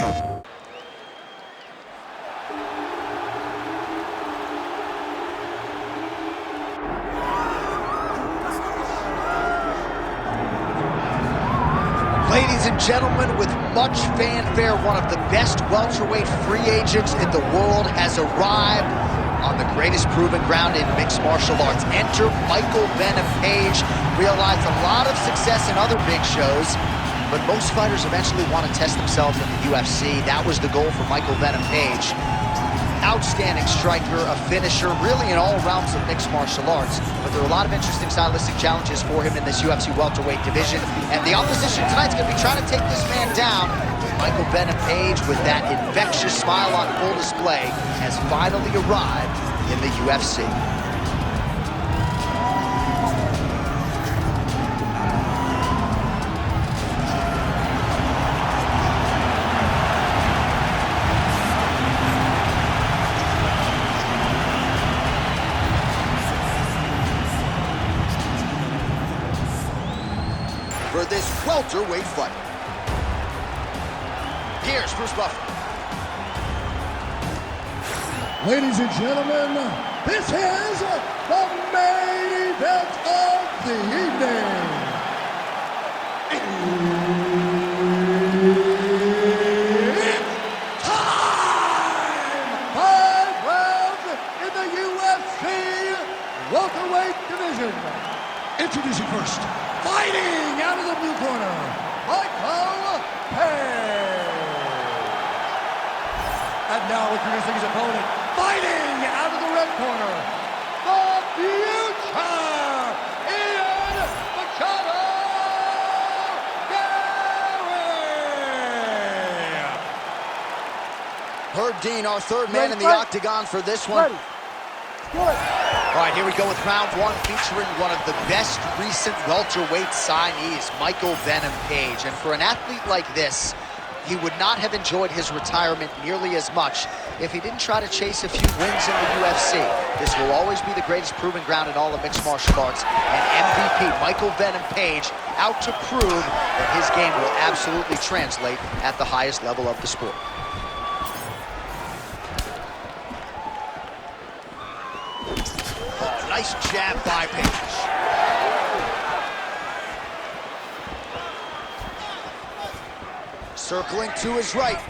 Ladies and gentlemen, with much fanfare, one of the best welterweight free agents in the world has arrived on the greatest proven ground in mixed martial arts. Enter Michael Venom Page. Realized a lot of success in other big shows, but most fighters eventually want to test themselves in the UFC. That was the goal for Michael Venom Page. Outstanding striker, a finisher, really in all realms of mixed martial arts. But there are a lot of interesting stylistic challenges for him in this UFC welterweight division. And the opposition tonight's going to be trying to take this man down. Michael Venom Page, with that infectious smile on full display, has finally arrived in the UFC. For this welterweight fight, here's Bruce Buffer. Ladies and gentlemen, this is the main event of the evening. It's time! 5 rounds in the UFC welterweight division. Introducing first, fighting out of the blue corner, Michael Page. And now introducing his opponent, fighting out of the red corner, the future, MACHADO-GARRY. Herb Dean, our third man in the octagon for this one. All right, here we go with round one, featuring one of the best recent welterweight signees, Michael Venom Page. And for an athlete like this, he would not have enjoyed his retirement nearly as much if he didn't try to chase a few wins in the UFC. This will always be the greatest proving ground in all of mixed martial arts. And MVP Michael Venom Page out to prove that his game will absolutely translate at the highest level of the sport. Nice jab by Page. Circling to his right.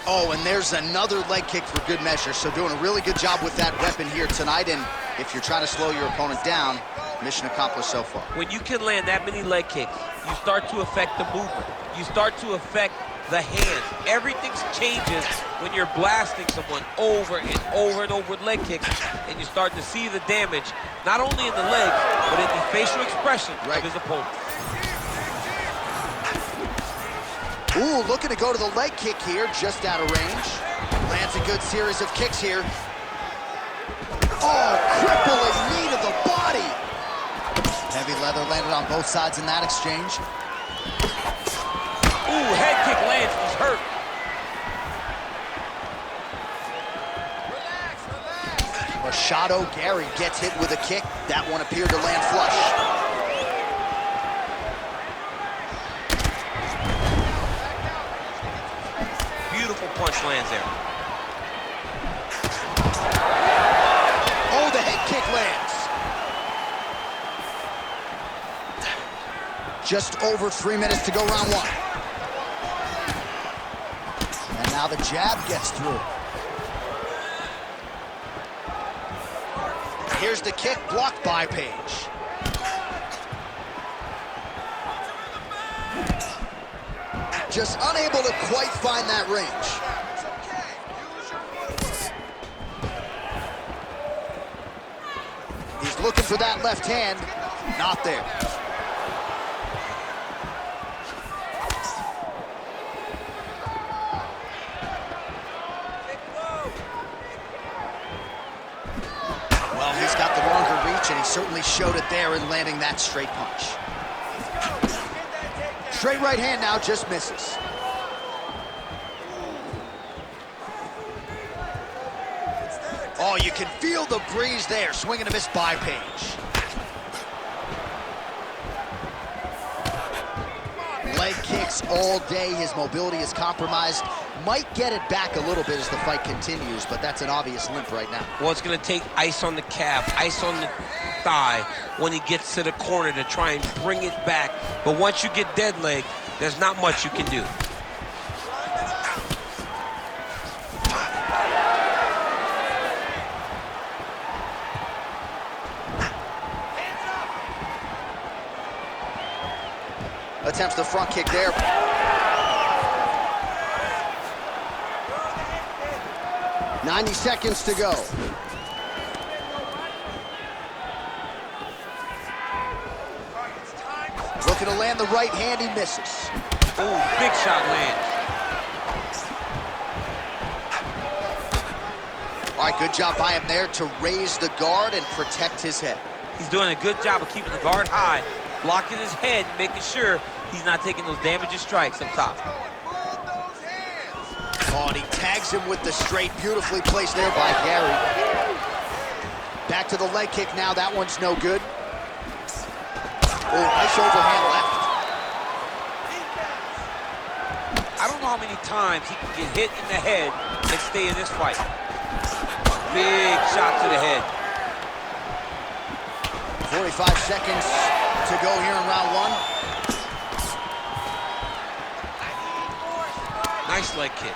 Oh, and there's another leg kick for good measure. So doing a really good job with that weapon here tonight. And if you're trying to slow your opponent down, mission accomplished so far. When you can land that many leg kicks, you start to affect the movement. You start to affect the hands. Everything changes when you're blasting someone over and over and over with leg kicks, and you start to see the damage, not only in the legs, but in the facial expression of his opponent. Ooh, looking to go to the leg kick here, just out of range. Lands a good series of kicks here. Oh, crippling knee to the body. Heavy leather landed on both sides in that exchange. Ooh, head kick lands, he's hurt. MACHADO-GARRY gets hit with a kick. That one appeared to land flush. Beautiful punch lands there. Oh, the head kick lands. Just over 3 minutes to go round one. And now the jab gets through. Here's the kick, blocked by Page. Just unable to quite find that range. He's looking for that left hand, not there. Well, he's got the longer reach, and he certainly showed it there in landing that straight punch. Straight right hand now, just misses. Oh, you can feel the breeze there. Swing and a miss by Page. Leg kick Yes, all day. His mobility is compromised. Might get it back a little bit as the fight continues, but that's an obvious limp right now. Well, it's going to take ice on the calf, ice on the thigh when he gets to the corner to try and bring it back. But once you get dead leg, there's not much you can do. Attempts the front kick there. "90 seconds to go. Looking to land the right hand, he misses. Ooh, big shot lands. All right, good job by him there to raise the guard and protect his head. He's doing a good job of keeping the guard high, blocking his head, making sure he's not taking those damaging strikes up top. Oh, and he tags him with the straight. Beautifully placed there by Garry. Back to the leg kick now. That one's no good. Oh, nice overhand left. I don't know how many times he can get hit in the head and stay in this fight. Big shot to the head. 45 seconds to go here in round one. Nice leg kick.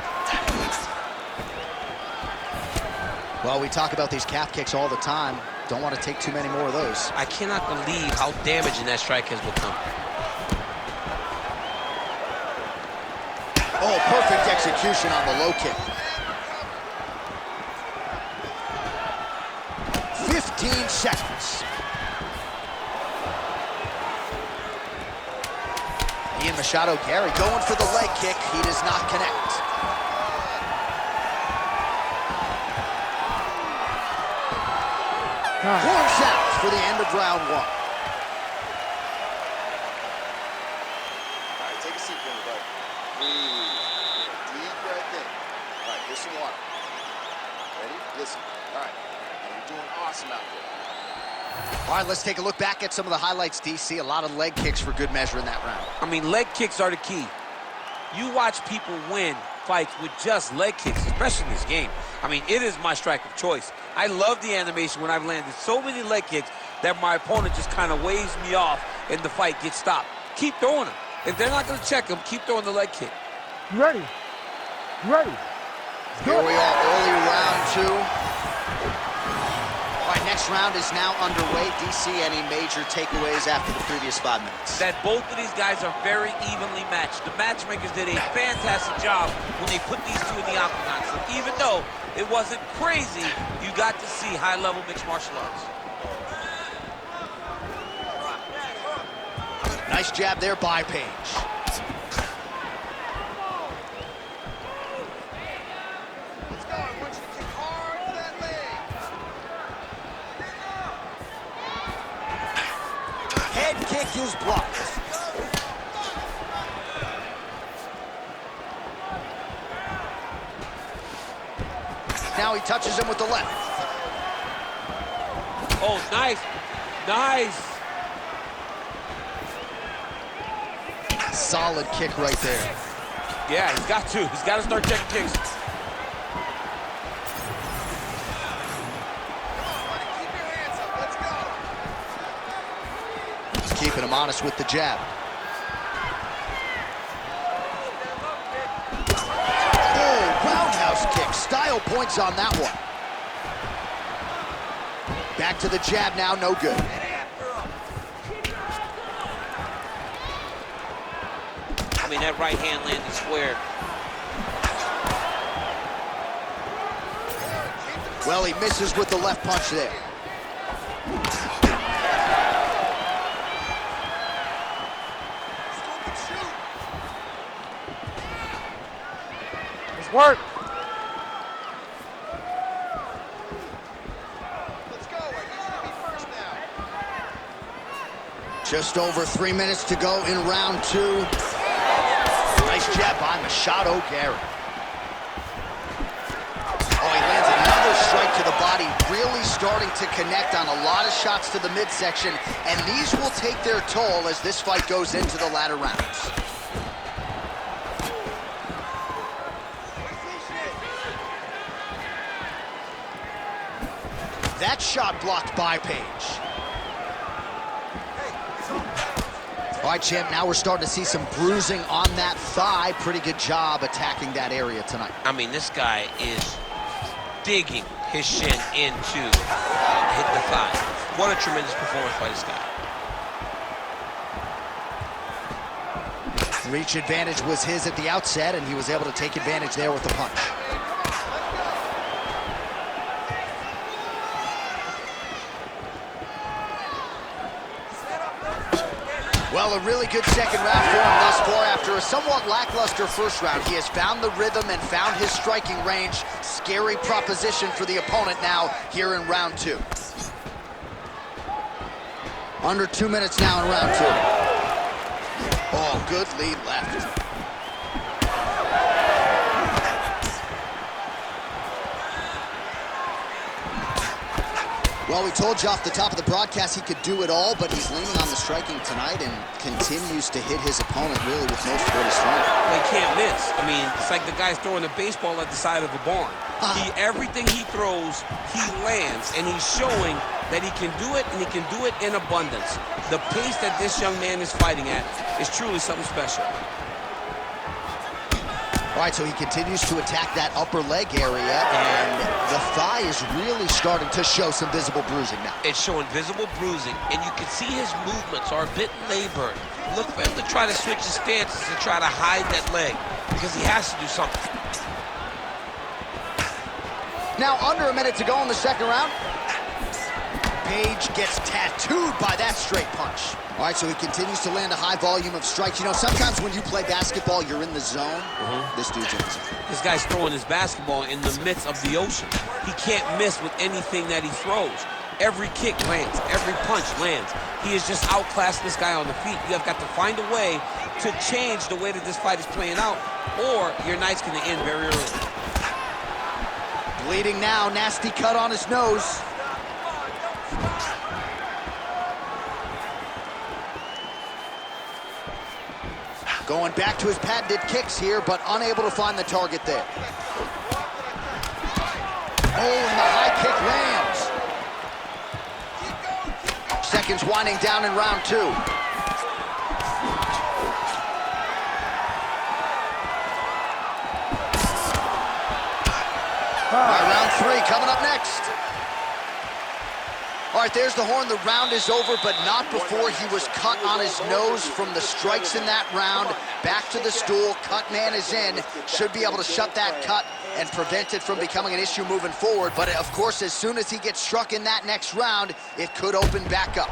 Well, we talk about these calf kicks all the time. Don't want to take too many more of those. I cannot believe how damaging that strike has become. Oh, perfect execution on the low kick. 15 seconds. MACHADO-GARRY going for the leg kick. He does not connect. Horns out for the end of round one. All right, take a seat, everybody. Breathe. Deep breath in. All right, here's some water. Ready? Listen. All right. You're doing awesome out there. All right, let's take a look back at some of the highlights, DC. A lot of leg kicks for good measure in that round. I mean, leg kicks are the key. You watch people win fights with just leg kicks, especially in this game. I mean, it is my strike of choice. I love the animation when I've landed so many leg kicks that my opponent just kind of waves me off and the fight gets stopped. Keep throwing them. If they're not going to check them, keep throwing the leg kick. You ready? You ready? Here we are, early round two. All right, next round is now underway. DC, any major takeaways after the previous 5 minutes? That both of these guys are very evenly matched. The matchmakers did a fantastic job when they put these two in the octagon. So even though it wasn't crazy, you got to see high-level mixed martial arts. Nice jab there by Page. Head kick is blocked. Now he touches him with the left. Oh, nice. Nice. Solid kick right there. Yeah, he's got to. He's got to start checking kicks. Keeping him honest with the jab. Oh, roundhouse kick. Style points on that one. Back to the jab now, no good. I mean, that right hand landed square. Well, he misses with the left punch there. Work. Let's go. I need you to be first now. Just over 3 minutes to go in round two. Nice jab by MACHADO-GARRY. Oh, he lands another strike to the body, really starting to connect on a lot of shots to the midsection, and these will take their toll as this fight goes into the latter rounds. That shot blocked by Page. All right, champ, now we're starting to see some bruising on that thigh. Pretty good job attacking that area tonight. I mean, this guy is digging his shin into hit the thigh. What a tremendous performance by this guy. Reach advantage was his at the outset, and he was able to take advantage there with the punch. Well, a really good second round for him thus far. After a somewhat lackluster first round, he has found the rhythm and found his striking range. Scary proposition for the opponent now here in round 2. Under 2 minutes now in round 2. Oh, good lead left. Well, we told you off the top of the broadcast he could do it all, but he's leaning on the striking tonight and continues to hit his opponent really with most of what he's throwing. Well, he can't miss. I mean, it's like the guy's throwing a baseball at the side of a barn. Everything he throws, he lands, and he's showing that he can do it, and he can do it in abundance. The pace that this young man is fighting at is truly something special. All right, so he continues to attack that upper leg area, and the thigh is really starting to show some visible bruising now. It's showing visible bruising, and you can see his movements are a bit labored. Look for him to try to switch his stances to try to hide that leg, because he has to do something. Now under a minute to go in the second round. Page gets tattooed by that straight punch. All right, so he continues to land a high volume of strikes. You know, sometimes when you play basketball, you're in the zone. This dude's in the zone. This guy's throwing his basketball in the midst of the ocean. He can't miss with anything that he throws. Every kick lands, every punch lands. He is just outclassed this guy on the feet. You have got to find a way to change the way that this fight is playing out, or your night's going to end very early. Bleeding now, nasty cut on his nose. Going back to his patented kicks here, but unable to find the target there. Oh, and the high kick lands. Seconds winding down in round 2. All right, round 3 coming up next. All right, there's the horn. The round is over, but not before he was cut on his nose from the strikes in that round. Back to the stool. Cut man is in. Should be able to shut that cut and prevent it from becoming an issue moving forward. But, of course, as soon as he gets struck in that next round, it could open back up.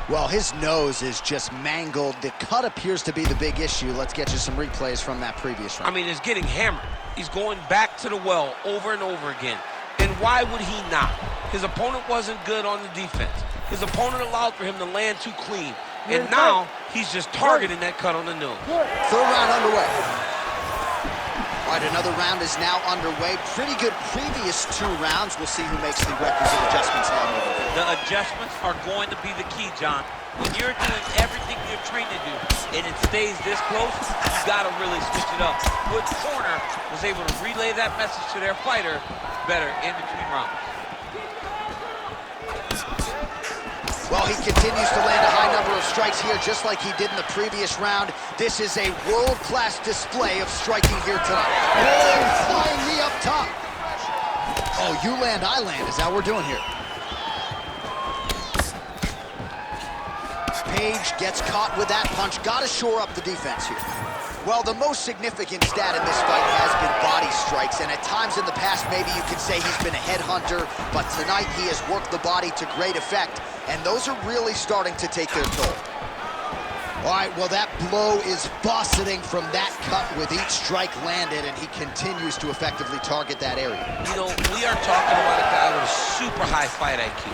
Well, his nose is just mangled. The cut appears to be the big issue. Let's get you some replays from that previous round. I mean, it's getting hammered. He's going back to the well over and over again. And why would he not? His opponent wasn't good on the defense. His opponent allowed for him to land too clean. And now he's just targeting that cut on the nose. Third round underway. All right, another round is now underway. Pretty good previous 2 rounds. We'll see who makes the requisite adjustments now moving forward. The adjustments are going to be the key, John. When you're doing everything you're trained to do and it stays this close, you got to really switch it up. Which corner was able to relay that message to their fighter better in between rounds. Well, he continues to land a high number of strikes here, just like he did in the previous round. This is a world-class display of striking here tonight. Oh, flying knee up top. Oh, you land, I land. Is that what we're doing here? Page gets caught with that punch. Got to shore up the defense here. Well, the most significant stat in this fight has been body strikes, and at times in the past, maybe you could say he's been a headhunter, but tonight he has worked the body to great effect, and those are really starting to take their toll. All right, well, that blow is buffeting from that cut with each strike landed, and he continues to effectively target that area. You know, we are talking about a guy with a super high fight IQ.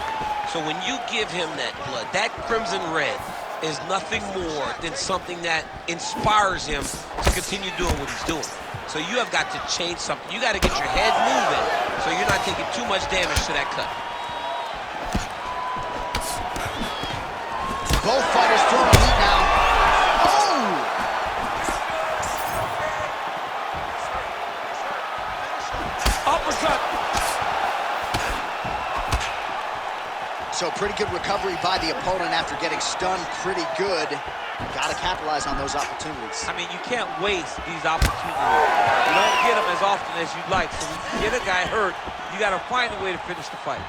So when you give him that blood, that crimson red is nothing more than something that inspires him to continue doing what he's doing. So you have got to change something. You got to get your head moving so you're not taking too much damage to that cut. Both fighters throwing heat now. Oh! Uppercut. So pretty good recovery by the opponent after getting stunned pretty good. Got to capitalize on those opportunities. I mean, you can't waste these opportunities. You don't get them as often as you'd like. So when you get a guy hurt, you got to find a way to finish the fight.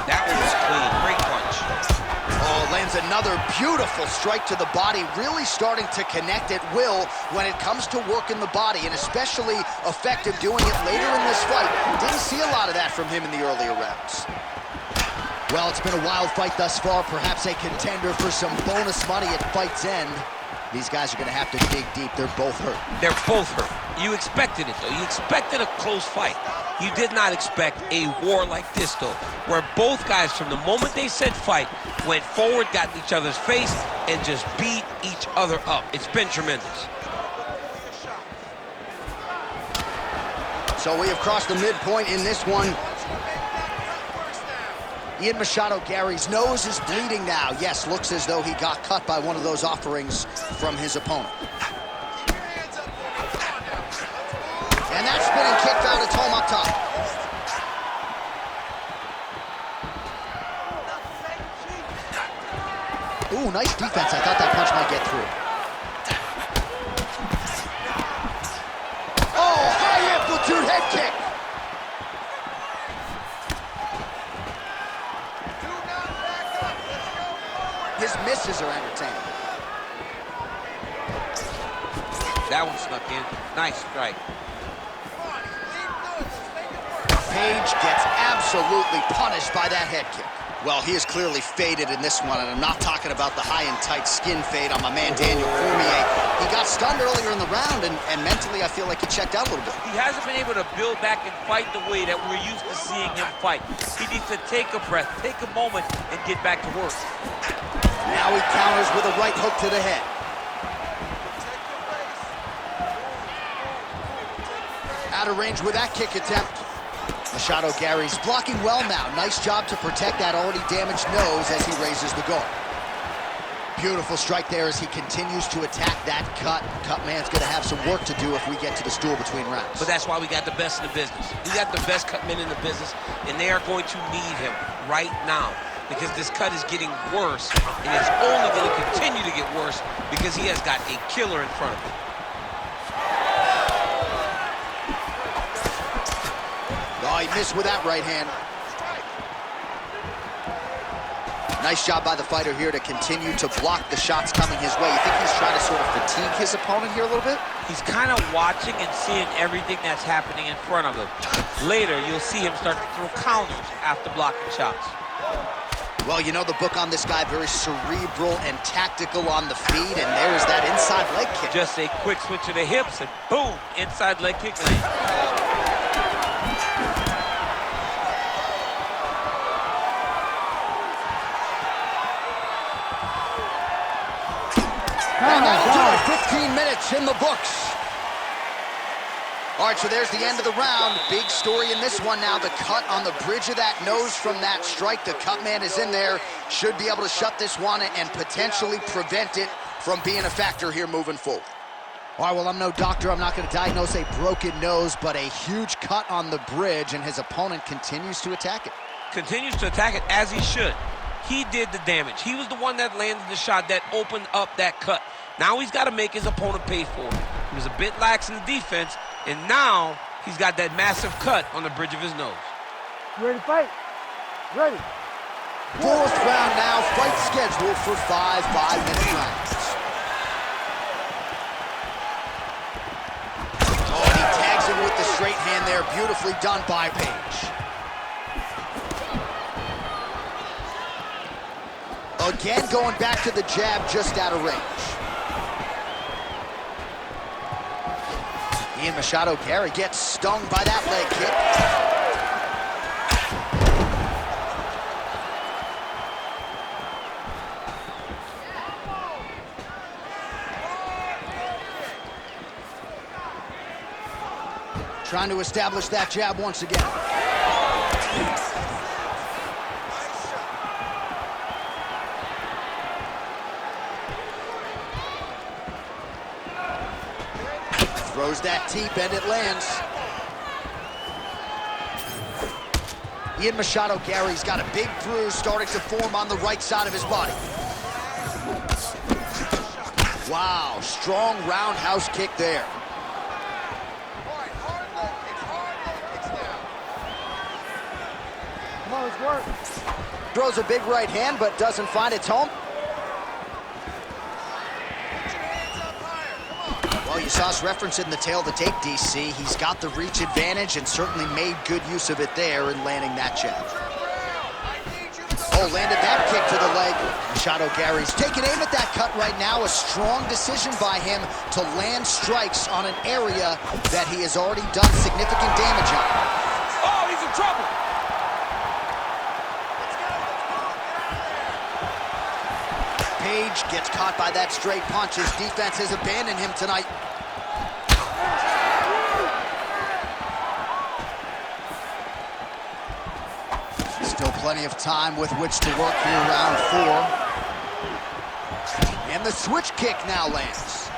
That was clean. Great punch. Oh, lands another beautiful strike to the body, really starting to connect at will when it comes to working the body, and especially effective doing it later in this fight. Didn't see a lot of that from him in the earlier rounds. Well, it's been a wild fight thus far, perhaps a contender for some bonus money at fight's end. These guys are going to have to dig deep. They're both hurt. They're both hurt. You expected it, though. You expected a close fight. You did not expect a war like this, though, where both guys, from the moment they said fight, went forward, got in each other's face, and just beat each other up. It's been tremendous. So we have crossed the midpoint in this one. Ian Machado-Garry's nose is bleeding now. Yes, looks as though he got cut by one of those offerings from his opponent. And that spinning kick found its home up top. Ooh, nice defense. I thought that punch might get through. Oh, high amplitude head kick. His misses are entertaining. That one snuck in. Nice strike. Page gets absolutely punished by that head kick. Well, he is clearly faded in this one, and I'm not talking about the high and tight skin fade on my man Daniel Cormier. He got stunned earlier in the round, and mentally I feel like he checked out a little bit. He hasn't been able to build back and fight the way that we're used to seeing him fight. He needs to take a breath, take a moment, and get back to work. Now he counters with a right hook to the head. Out of range with that kick attempt. Machado-Garry's blocking well now. Nice job to protect that already damaged nose as he raises the guard. Beautiful strike there as he continues to attack that cut. Cut man's gonna have some work to do if we get to the stool between rounds. But that's why we got the best in the business. We got the best cut men in the business, and they are going to need him right now because this cut is getting worse, and it's only going to continue to get worse because he has got a killer in front of him. Oh, he missed with that right hand. Nice job by the fighter here to continue to block the shots coming his way. You think he's trying to sort of fatigue his opponent here a little bit? He's kind of watching and seeing everything that's happening in front of him. Later, you'll see him start to throw counters after blocking shots. Well, you know the book on this guy, very cerebral and tactical on the feet, and there's that inside leg kick. Just a quick switch of the hips, and boom, inside leg kick. And that'll do it. 15 minutes in the books. All right, so there's the end of the round. Big story in this one now. The cut on the bridge of that nose from that strike. The cut man is in there. Should be able to shut this one and potentially prevent it from being a factor here moving forward. All right, well, I'm no doctor. I'm not going to diagnose a broken nose, but a huge cut on the bridge, and his opponent continues to attack it. Continues to attack it as he should. He did the damage. He was the one that landed the shot that opened up that cut. Now he's got to make his opponent pay for it. He was a bit lax in the defense, and now he's got that massive cut on the bridge of his nose. You ready to fight? Ready. Fourth round now. Fight scheduled for 5 5-minute rounds. Oh, and he tags him with the straight hand there. Beautifully done by Page. Again, going back to the jab just out of range. Ian Machado-Garry gets stung by that leg kick. Trying to establish that jab once again. Throws that teep and it lands. Ian Machado-Garry's got a big bruise starting to form on the right side of his body. Wow, strong roundhouse kick there. Come on, let's work. Throws a big right hand, but doesn't find its home. Well, you saw us reference it in the tail of the tape, DC. He's got the reach advantage and certainly made good use of it there in landing that jab. Oh, landed that kick to the leg. Machado-Garry's taking aim at that cut right now. A strong decision by him to land strikes on an area that he has already done significant damage on. Oh, he's in trouble. Page gets caught by that straight punch. His defense has abandoned him tonight. Still plenty of time with which to work here, round 4. And the switch kick now lands.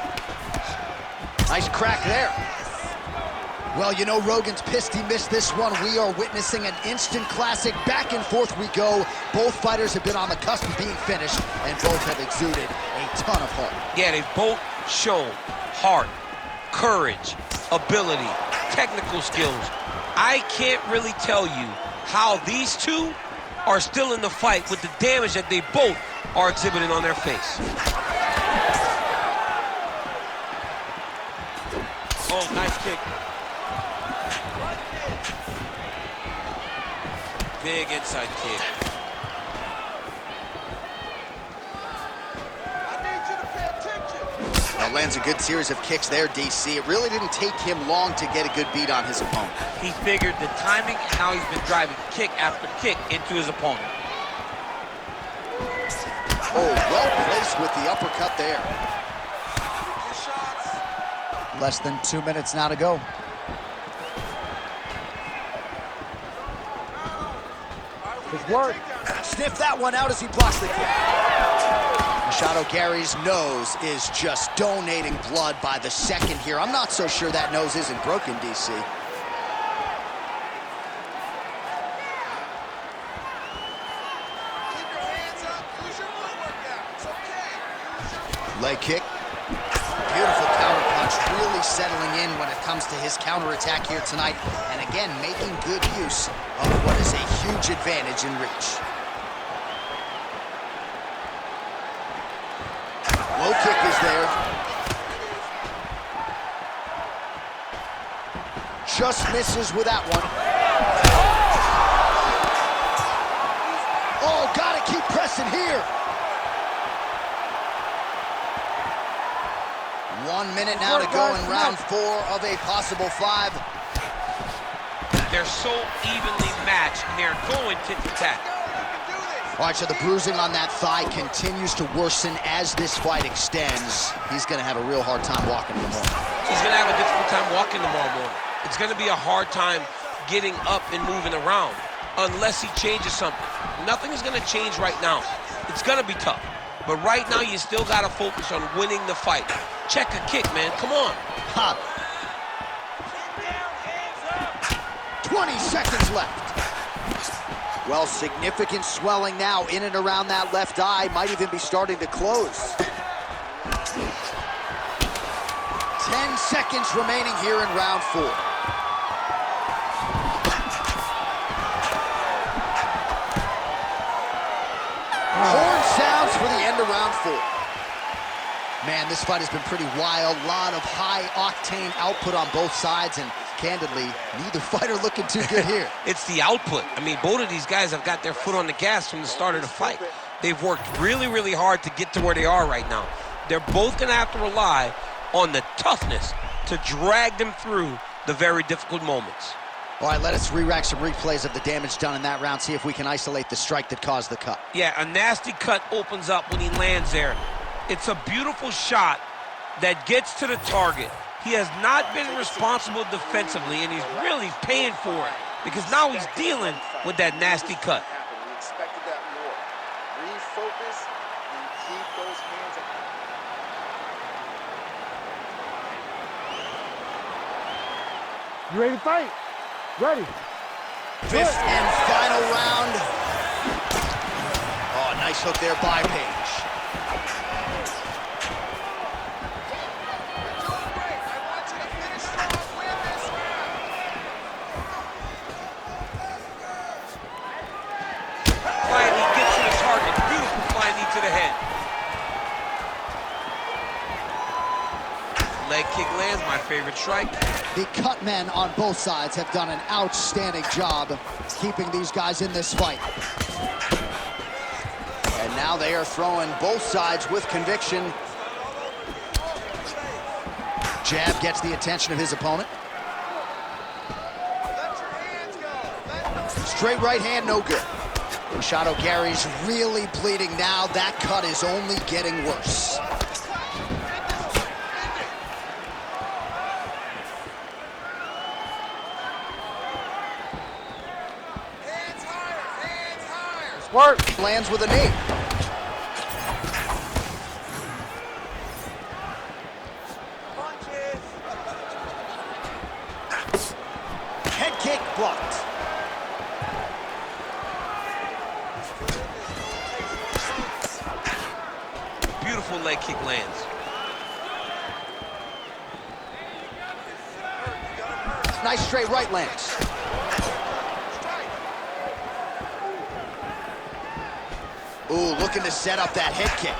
Nice crack there. Well, you know Rogan's pissed he missed this one. We are witnessing an instant classic. Back and forth we go. Both fighters have been on the cusp of being finished, and both have exuded a ton of heart. Yeah, they've both shown heart, courage, ability, technical skills. I can't really tell you how these two are still in the fight with the damage that they both are exhibiting on their face. Oh, nice kick. Big inside kick. Now lands a good series of kicks there, DC. It really didn't take him long to get a good beat on his opponent. He figured the timing and how he's been driving kick after kick into his opponent. Oh, well placed with the uppercut there. Less than 2 minutes now to go. Let's work. Sniff that one out as he blocks the kick. Machado-Garry's nose is just donating blood by the second here. I'm not so sure that nose isn't broken, DC. Leg kick. Beautiful counter punch, really settling in when it comes to his counterattack here tonight. And again, making good use of what is a huge advantage in reach. Low kick is there. Just misses with that one. Oh, gotta keep pressing here. 1 minute now to go in round 4 of a possible 5. They're so evenly matched, and they're going tit-for-tat. All right, so the bruising on that thigh continues to worsen as this fight extends. He's going to have a real hard time walking tomorrow. He's going to have a difficult time walking tomorrow morning. It's going to be a hard time getting up and moving around unless he changes something. Nothing is going to change right now. It's going to be tough. But right now, you still got to focus on winning the fight. Check a kick, man. Come on. Ha. 20 seconds left. Well, significant swelling now in and around that left eye. Might even be starting to close. 10 seconds remaining here in round 4. Horn sounds for the end of round 4. Man, this fight has been pretty wild. A lot of high-octane output on both sides, and candidly, neither fighter looking too good here. It's the output. I mean, both of these guys have got their foot on the gas from the start of the fight. They've worked really, really hard to get to where they are right now. They're both going to have to rely on the toughness to drag them through the very difficult moments. All right, let us re-rack some replays of the damage done in that round, see if we can isolate the strike that caused the cut. Yeah, a nasty cut opens up when he lands there. It's a beautiful shot that gets to the target. He has not been responsible defensively, and he's really paying for it because now he's dealing with that nasty cut. We expected that more. Refocus and keep those hands up. You ready to fight? Ready. Fifth and final round. Oh, nice hook there by Page. Flying knee gets to the target. Beautiful flying knee to the head. Leg kick lands, my favorite strike. The cut men on both sides have done an outstanding job keeping these guys in this fight. And now they are throwing both sides with conviction. Jab gets the attention of his opponent. Straight right hand, no good. MACHADO-GARRY's really bleeding now. That cut is only getting worse. Work. Lands with a knee. Head kick blocked. Beautiful leg kick lands. Nice straight right lands. Ooh, looking to set up that head kick.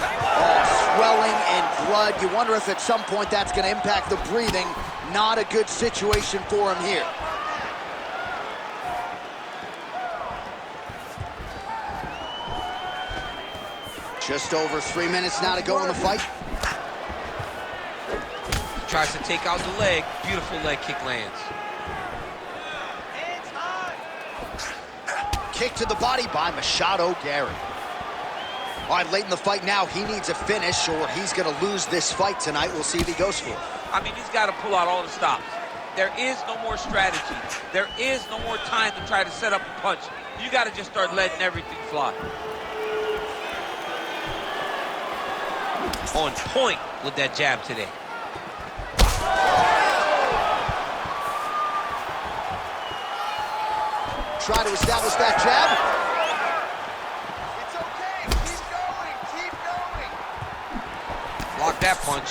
Oh, swelling and blood. You wonder if at some point that's going to impact the breathing. Not a good situation for him here. Just over 3 minutes now to go in the fight. Tries to take out the leg. Beautiful leg kick lands. Kick to the body by MACHADO-GARRY. All right, late in the fight now, he needs a finish or he's going to lose this fight tonight. We'll see if he goes for it. I mean, he's got to pull out all the stops. There is no more strategy. There is no more time to try to set up a punch. You got to just start letting everything fly. On point with that jab today. Try to establish that jab. It's okay. Keep going. Keep going. Block that punch.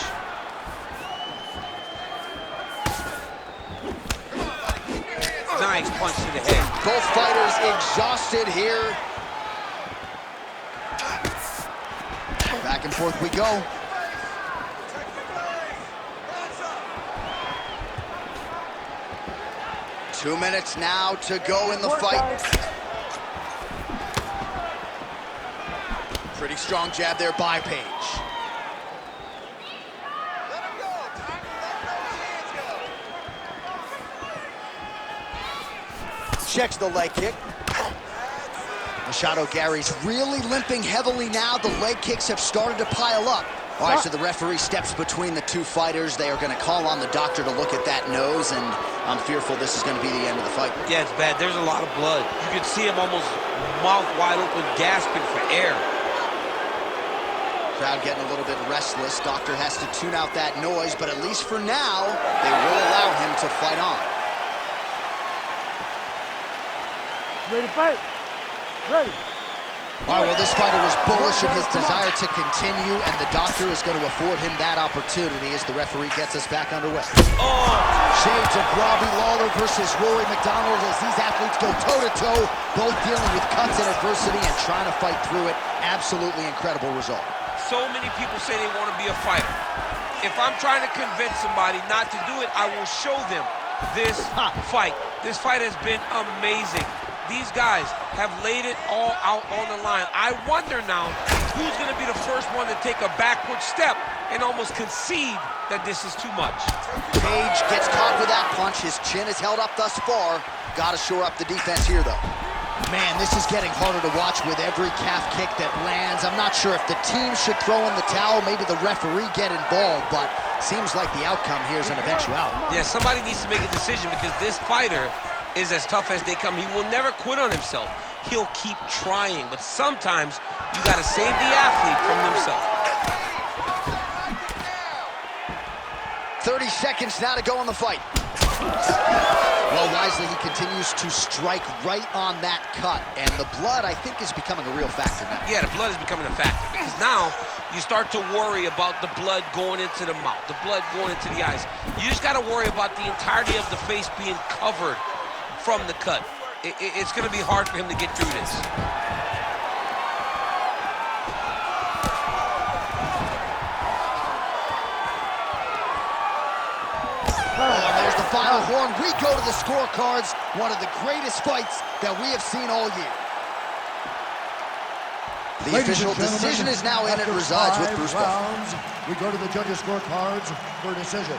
Nice punch to the head. Both fighters exhausted here. Back and forth we go. Two minutes now to go in the fight. Pretty strong jab there by Page. Let him go. Time to let those hands go. Checks the leg kick. MACHADO-GARRY's really limping heavily now. The leg kicks have started to pile up. All right, so the referee steps between the two fighters. They are going to call on the doctor to look at that nose, and I'm fearful this is going to be the end of the fight. Yeah, it's bad. There's a lot of blood. You can see him almost mouth wide open, gasping for air. Crowd getting a little bit restless. Doctor has to tune out that noise, but at least for now, they will allow him to fight on. Ready to fight? Ready. All right, well, this fighter was bullish in his desire to continue, and the doctor is going to afford him that opportunity as the referee gets us back underway. Oh! Shades of Robbie Lawler versus Rory McDonald as these athletes go toe-to-toe, both dealing with cuts and adversity and trying to fight through it. Absolutely incredible result. So many people say they want to be a fighter. If I'm trying to convince somebody not to do it, I will show them this fight. This fight has been amazing. These guys have laid it all out on the line. I wonder now who's going to be the first one to take a backward step and almost concede that this is too much. Page gets caught with that punch. His chin is held up thus far. Got to shore up the defense here, though. Man, this is getting harder to watch with every calf kick that lands. I'm not sure if the team should throw in the towel, maybe the referee get involved, but seems like the outcome here is an eventuality. Yeah, somebody needs to make a decision because this fighter is as tough as they come. He will never quit on himself. He'll keep trying, but sometimes you got to save the athlete from himself. 30 seconds now to go in the fight. Well, wisely, he continues to strike right on that cut, and the blood, I think, is becoming a real factor now. Yeah, the blood is becoming a factor because now you start to worry about the blood going into the mouth, the blood going into the eyes. You just got to worry about the entirety of the face being covered from the cut. It's going to be hard for him to get through this. And there's the final horn. We go to the scorecards. One of the greatest fights that we have seen all year. The official decision is now in and resides with Bruce rounds, we go to the judges' scorecards for a decision.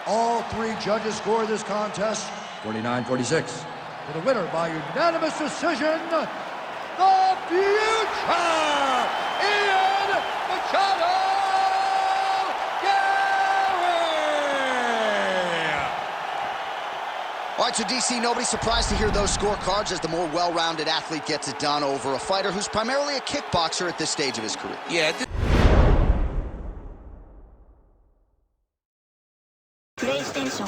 All three judges score this contest 49-46. for the winner by unanimous decision, the future MACHADO-GARRY! All right, so DC, nobody's surprised to hear those scorecards as the more well-rounded athlete gets it done over a fighter who's primarily a kickboxer at this stage of his career. Yeah. PlayStation